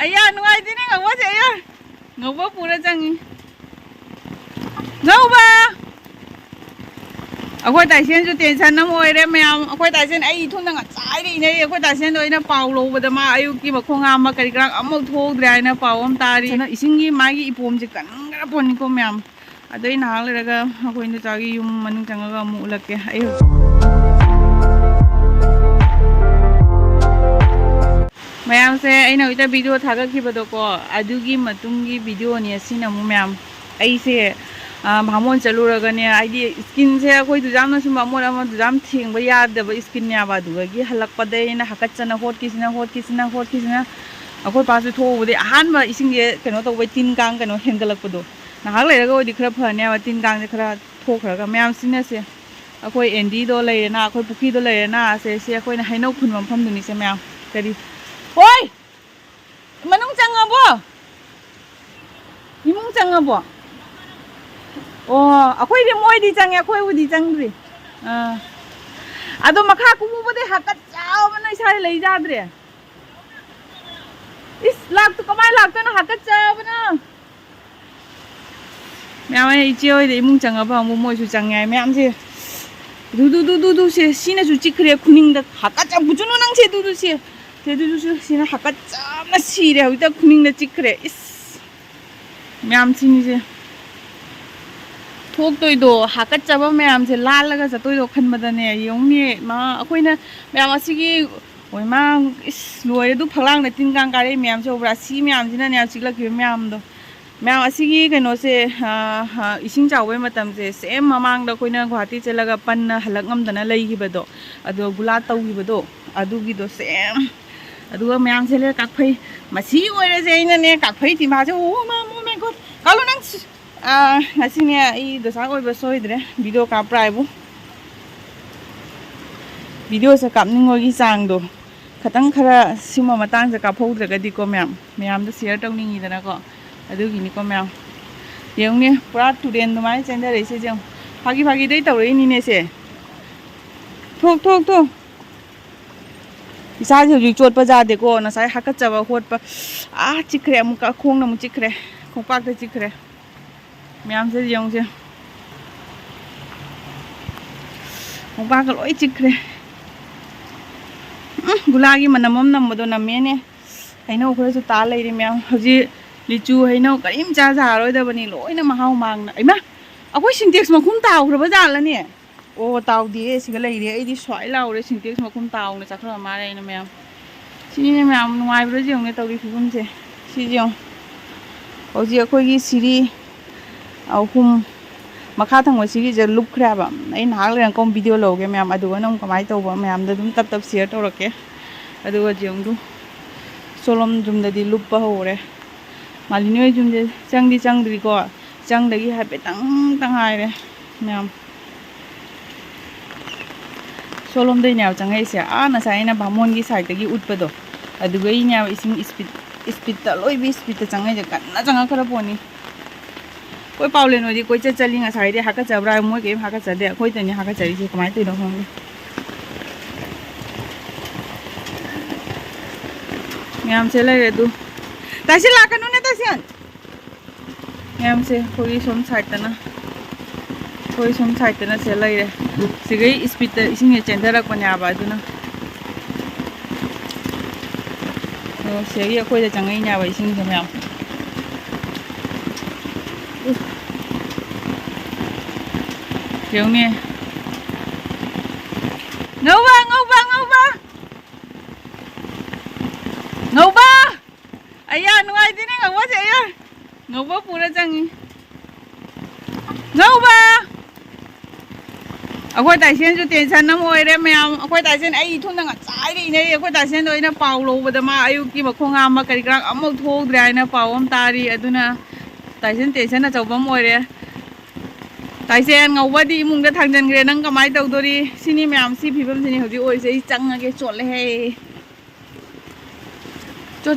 Aya nuai dini ngawa je ya. Ngawa pura jangi. Ngawa. Akhoi tai sen ju tension nam oi re myam akhoi tai sen ai thun nga chai ri ne akhoi tai sen doi na pau lo ba da ma ayu ki ba khonga ma kari kra amok thok drai na pau am tari na isingi magi ipom je kan ga pon ko myam adoi na le ga akhoi nu chagi yum manung changa ga mu lak ke ai ma'am से अना इतना video थागखिबदो को अदुगी मतुंगी video ने सिना मु ma'am ऐसे भामोन चलुरगने आइदी skin से अखोई दुजामना सुम अमोर अम दुजाम थिंगबा Yadav skin याबा दुगी हलकपदे ना हकचना होटकिसना अखोई पासु थोबदे अहानबा इसिंगे कनो तोबे तीन कांग कनो हेंगलकपदो नाहाक लेरगा ओदि खरा फनेबा तीन कांग से खरा थोखरगा मैम सिना से अखोई एंडी दो लेना अखोई पुखी दो लेना से अखोई ना हैनो खुनम फमदुनि से मैम करी ओय मनुंग चंगबो इमुंग चंगबो ओ अखोई दे मोय दि चंगे अखोई उदि चंग्रि अदो मखा कुमुबदे हकत चावना इसारे लई जाद्रे इस लाख तो कमाय लाख तो ना हकत चावना मैम इचे ओय दे इमुंग चंगबो मु मोय सु चंगे मैम से दुदु से सिने सु चिखरे खुनिंग द हकत चा बुजुनो नंग से दुदु से तेदुसु सिना हकत चामना सिरे हउता खुनिंग द चिखरे इस मैम सिनि से थोक तोइदो हकत चाबा मैम से लालगा जतोइदो खनबदने योंगनि मा अखोइना मैम असिगी ओइमा इस लोय दु फलांग न तिनगांग गारे मैम से ओब्रा सि मैम सिना ने चिखलखि मैम दो मैम असिगी कनो से इसिंग चावै मतम से सेम ममांग द कोइना गुवाहाटी चलगा पन हलकंगमदना लैगिबदो अदो गुला तौगिबदो अदुगिदो सेम अदुगा मैम से ले काफै मसी ओइरे जे इनने काफै तिमा से ओ मा मो माय गॉड कालो नंग ngasi ne I dosa oi ba soidre video ka praibu video sa kapning ogi sang do khatang khara sima matang sa ka phodra ga di ko ma'am da share tawningi dana ko adugi ni ko ma'am yeung ne pura student do mai chenda re se jeng phagi dei tawre ni ne se thok isa ju chot pa ja de ko na sai hakat chawa hot pa a chikre mu ka khong na mu chikre khopak da chikre ma'am से yung से khopak ka loi chikre gulagi manamam namdo namene haino khore su ta leiri ma'am hoji lichu haino karim cha ja roi da bani loina mahau mangna aima akoi syntax makhum taw khra ja la ne o taw di siga leiri ai di swai law re syntax makhum taw na chakra ma re na ma'am sini ne ma'am nuai bro jong ne tawri phum se si jong hoji akoi gi siri ahum makha thang wa siri je lup khra ba ai nak le kom video loge ma'am aduga nong kamai tawba ma'am da dum tap share tawrake aduga jong du solom jum da di lup ba hore malini jum je changdri ko changdagi ha pe tang hai re ma'am solom dei nyaw changai se a na sai na bamon gi side gi utpado aduga I nyaw ising speed ta loi bi speed ta changai je kan na changa khara poni कोई पावले नोदी कोई चली nga sai de haka chabra moi ke haka chade khoi tani haka chari se kamai tei no hong ma'am से ले दु तासी ला कनु ने तासियन ma'am से कोई सोम साइटना से ले रे सिगै स्पीड त इसिंग चेंदरक पन्या बा दुना ओ सेगी कोई द चंgai nya ba इसिंग से ma'am Jauhnya, ngau ba, ayah nuai dini ngawa je ayah, ngau ba pura jangi, ngau ba, akhoi tai sen ju tension nam oi re ma'am akhoi tai sen ai thun nga chai ri ne akhoi tai sen doi na pau lo ba da ma ayu ki ba khonga ma kari kra amok thok drai na pau am tari aduna tai sen tension na chawbam oi re ताइसेन ngawadi mungda thangjan gre nang kamai tawdori sini ma'am si phibam sini hoji oi sei changage chole he cho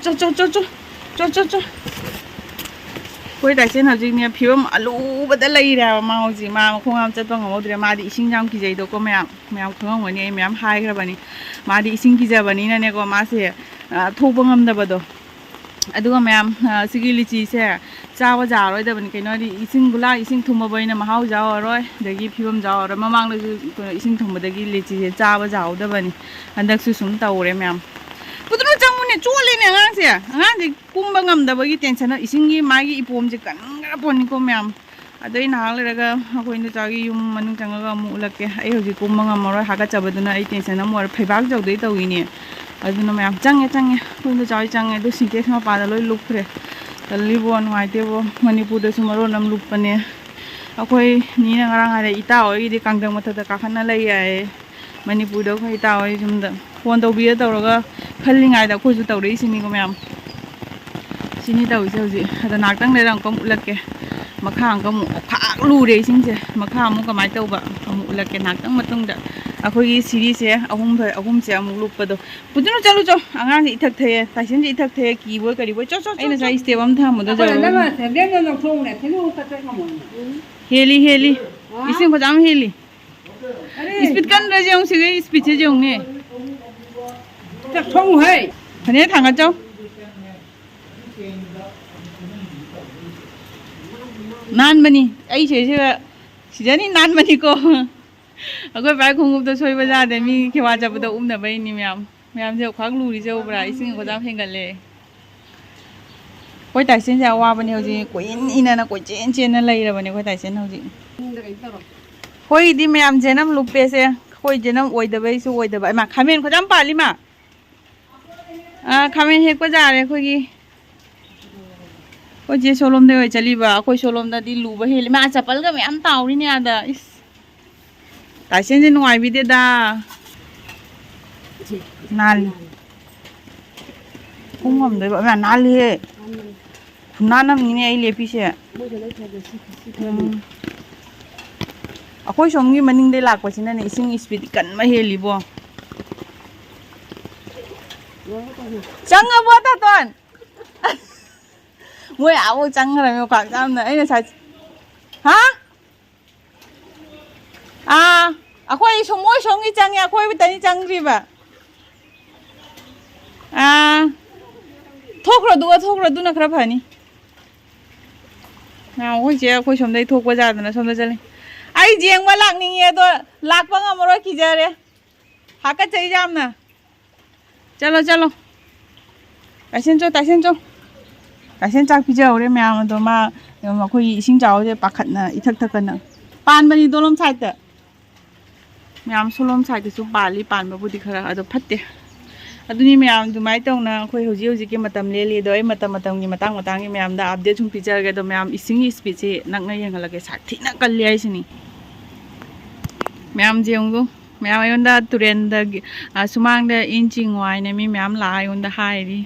koi taisen hoji ne phibam alu bada lai ra ma hoji ma khongam chatwa ngamodre ma di ising jam ki jai do ko ma'am khongam ngani ma'am hai gra bani ma di ising ki ja bani na ne ko ma se thobangam da bado aduga mayam sigi lichi se chawa jaroi da ban kaino di ising gula ising thumba boina mahau jaw roi dagi phibam jaw ra mamang lu ising thumba dagi lichi se chawa jaw da bani handak su sum tawre mayam putru changmune chole ne angang se kumba ngam da bagi tension ising gi magi ipom je kan gara poni ko mayam adai na le raga akoi nu chagi yum manung changaga mu lakke ai hoji kumba ngam roi haga chabaduna ai tension amor phaibak jaw dei tawini aduna mayam change kundu chai change do sinte ma pa da loi lukre talibon waite bo manipur da sumaro nam lukpane akoi ni na ngarang hare ita oi di kangdang matha da kakhana lai ai manipur da khoi ita oi jumda phone to biya tawraga khallingai da khoi ju tawrei sini ko mayam sini tawi se ada naktang le rang kom ulakke makhang kam phak lu re singse makha mu kamai tawba amu ulakke naktang matung da akoi siri se ahum se amu lukpado pudunu chalu jo angang si ithak the taisen ji ithak the ki bo kari bo cho aina sai step am tham do heli isin ko jam heli speed kan ra jong si speed je jong ne tak thong hai thane thanga cho nan bani ai che sijani nan bani ko akoi bai khungub to soi baja de mi khiwa jab do umna bai ni myam je khwang lu ri je bra ising ko jam hengal le koi tai sen ja wa bani hoji ko ina na ko chen na lai ra bani koi tai sen hoji koi di myam jenam lupe se koi jenam oi da bai su oi da bai ma khamen ko jam pa li ma khamen he ko ja re khoi gi ko je solom de oi chali ba koi solom da di lu ba he ma chapal ga myam taw ri ni ada is tại sao trên ngoài video da nali không ngầm đấy bọn bạn nali hệ na năm như này lấy phi xe à khối sống như mình đây lạc quá xin này sinh speed cẩn mà hệ li bo chẳng ngờ bo ta toàn mua áo chẳng là mình khoảng trăm này là sai hả akoi somoi songi changi akoi bitani changri ba thokra du na khra phani na oi je akoi somdai thokwa ja na somda chale ai jeng wa lak ning ye do lak pa ngamro ki jare haka chai jam na chalo taisen chak pi ja ore myam do ma khoi sing jaw je pakhat na ithak thak na pan bani dolom sai ta myam solom sai ke su pali pan ba budi khara ado phatte aduni myam du mai tong na khoi hoji ke matam le do ai matam gi matang gi myam da update chung picture ge do myam ising speech e nak na yang lage sa thina kal le ai sini myam jeong go myam ayon da turen da sumangda inching wai na mi myam la ayon da hai ri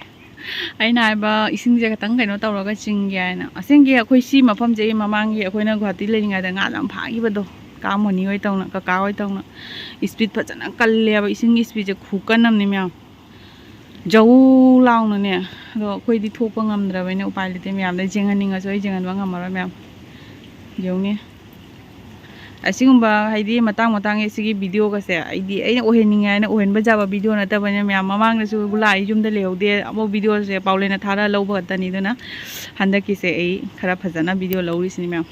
ai nai ba ising je katang kaino tawraga ching ge na aseng ge khoi si mafam je mamang ge khoi na guwahati le ngai da nga lam pha gi ba do ka moni oi tong na ka oi tong na speed phajana kalle ba ising speed je khu kanam ni myam jau laung na ne do khoi di thok pa ngam dra bai ne upai lite myam da jengan ninga choi jengan ba ngam ra myam jeu ne asingumba haidi matang e sigi video ka se aidi ai ohen ninga na ohen ba jaba video na ta ba ne myam mamang na su bulai jum da leude abo video se paule na thara lo ba ta ni do na handa ki se ai khara phajana video lawri sini myam